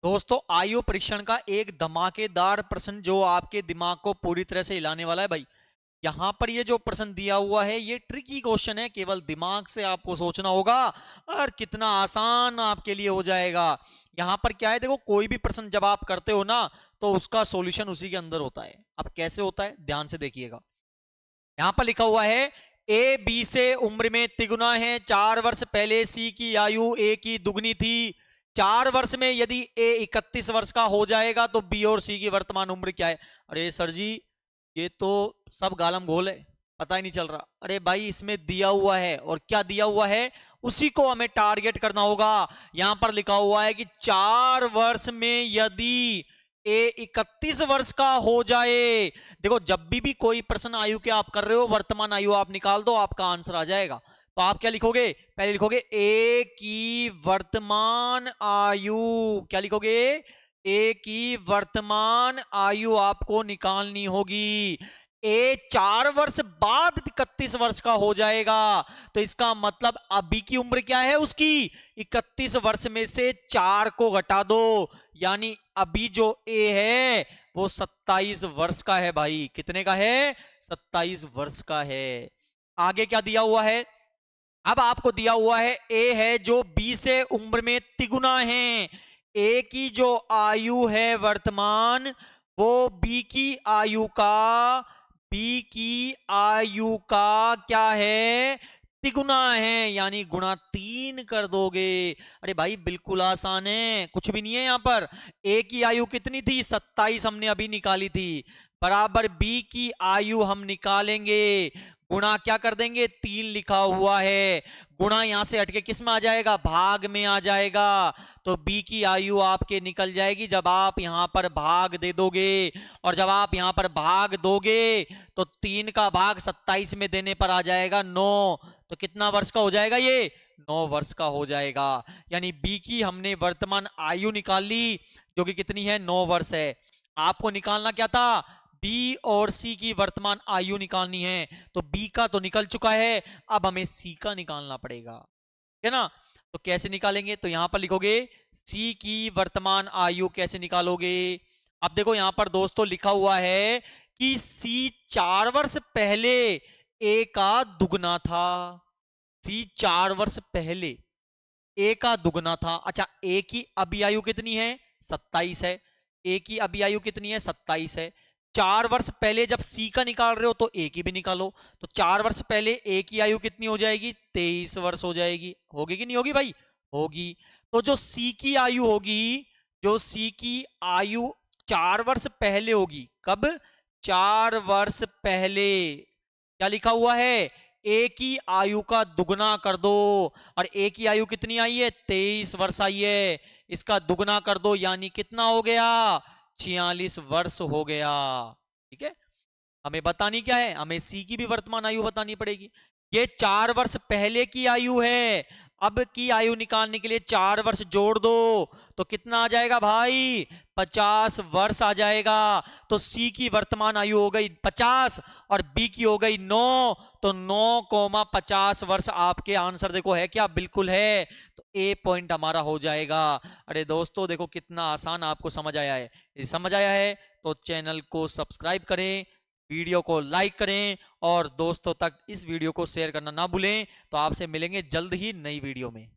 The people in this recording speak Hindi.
दोस्तों आयु परीक्षण का एक धमाकेदार प्रश्न जो आपके दिमाग को पूरी तरह से हिलाने वाला है भाई। यहां पर ये जो प्रश्न दिया हुआ है ये ट्रिकी क्वेश्चन है, केवल दिमाग से आपको सोचना होगा और कितना आसान आपके लिए हो जाएगा। यहां पर क्या है, देखो कोई भी प्रश्न जब आप करते हो ना तो उसका सॉल्यूशन उसी के अंदर होता है। अब कैसे होता है ध्यान से देखिएगा। यहां पर लिखा हुआ है ए बी से उम्र में तिगुना है। 4 वर्ष पहले सी की आयु ए की दुगनी थी। 4 वर्ष में यदि ए 31 वर्ष का हो जाएगा तो बी और सी की वर्तमान उम्र क्या है। अरे सर जी ये तो सब गालम घोल है, पता ही नहीं चल रहा। अरे भाई इसमें दिया हुआ है और क्या दिया हुआ है उसी को हमें टारगेट करना होगा। यहां पर लिखा हुआ है कि 4 वर्ष में यदि ए 31 वर्ष का हो जाए। देखो जब भी कोई प्रश्न आयु के आप कर रहे हो वर्तमान आयु आप निकाल दो, आपका आंसर आ जाएगा। तो आप क्या लिखोगे, पहले लिखोगे ए की वर्तमान आयु। क्या लिखोगे, ए की वर्तमान आयु आपको निकालनी होगी। ए 4 वर्ष बाद 31 वर्ष का हो जाएगा तो इसका मतलब अभी की उम्र क्या है उसकी, 31 वर्ष में से 4 को घटा दो, यानी अभी जो ए है वो 27 वर्ष का है भाई। कितने का है, 27 वर्ष का है। आगे क्या दिया हुआ है, अब आपको दिया हुआ है ए है जो बी से उम्र में तिगुना है। ए की जो आयु है वर्तमान वो बी की आयु का क्या है, तिगुना है, यानी गुणा 3 कर दोगे। अरे भाई बिल्कुल आसान है, कुछ भी नहीं है यहां पर। ए की आयु कितनी थी, 27 हमने अभी निकाली थी, बराबर बी की आयु हम निकालेंगे, गुणा क्या कर देंगे, 3 लिखा हुआ है। गुणा यहां से हटके किस में आ जाएगा, भाग में आ जाएगा। तो बी की आयु आपके निकल जाएगी जब आप यहां पर भाग दे दोगे। और जब आप यहां पर भाग दोगे तो 3 का भाग 27 में देने पर आ जाएगा 9। तो कितना वर्ष का हो जाएगा ये, 9 वर्ष का हो जाएगा। यानी बी की हमने वर्तमान आयु निकाल ली जो कि कितनी है, 9 वर्ष है। आपको निकालना क्या था, बी और सी की वर्तमान आयु निकालनी है। तो बी का तो निकल चुका है, अब हमें सी का निकालना पड़ेगा, है ना। तो कैसे निकालेंगे, तो यहां पर लिखोगे सी की वर्तमान आयु कैसे निकालोगे। अब देखो यहां पर दोस्तों लिखा हुआ है कि सी 4 वर्ष पहले ए का दुगना था। सी 4 वर्ष पहले ए का दुगना था। अच्छा ए की अभी आयु कितनी है, 27 है। ए की अभी आयु कितनी है, 27 है। 4 वर्ष पहले जब सी का निकाल रहे हो तो ए की भी निकालो। तो 4 वर्ष पहले ए की आयु कितनी हो जाएगी, 23 वर्ष हो जाएगी। होगी कि नहीं होगी भाई, होगी। तो जो सी की आयु होगी, जो सी की आयु 4 वर्ष पहले होगी, कब, 4 वर्ष पहले, क्या लिखा हुआ है, ए की आयु का दुगना कर दो। और ए की आयु कितनी आई है, 23 वर्ष आई है, इसका दुगना कर दो यानी कितना हो गया, 46 वर्ष हो गया। ठीक है, हमें बतानी क्या है, हमें सी की भी वर्तमान आयु बतानी पड़ेगी। ये 4 वर्ष पहले की आयु है, अब की आयु निकालने के लिए 4 वर्ष जोड़ दो तो कितना आ जाएगा भाई, 50 वर्ष आ जाएगा। तो सी की वर्तमान आयु हो गई 50 और बी की हो गई 9। तो 9,50 वर्ष आपके आंसर देखो है क्या, बिल्कुल है। तो ए पॉइंट हमारा हो जाएगा। अरे दोस्तों देखो कितना आसान आपको समझ आया है। यदि समझ आया है तो चैनल को सब्सक्राइब करें, वीडियो को लाइक करें और दोस्तों तक इस वीडियो को शेयर करना ना भूलें। तो आपसे मिलेंगे जल्द ही नई वीडियो में।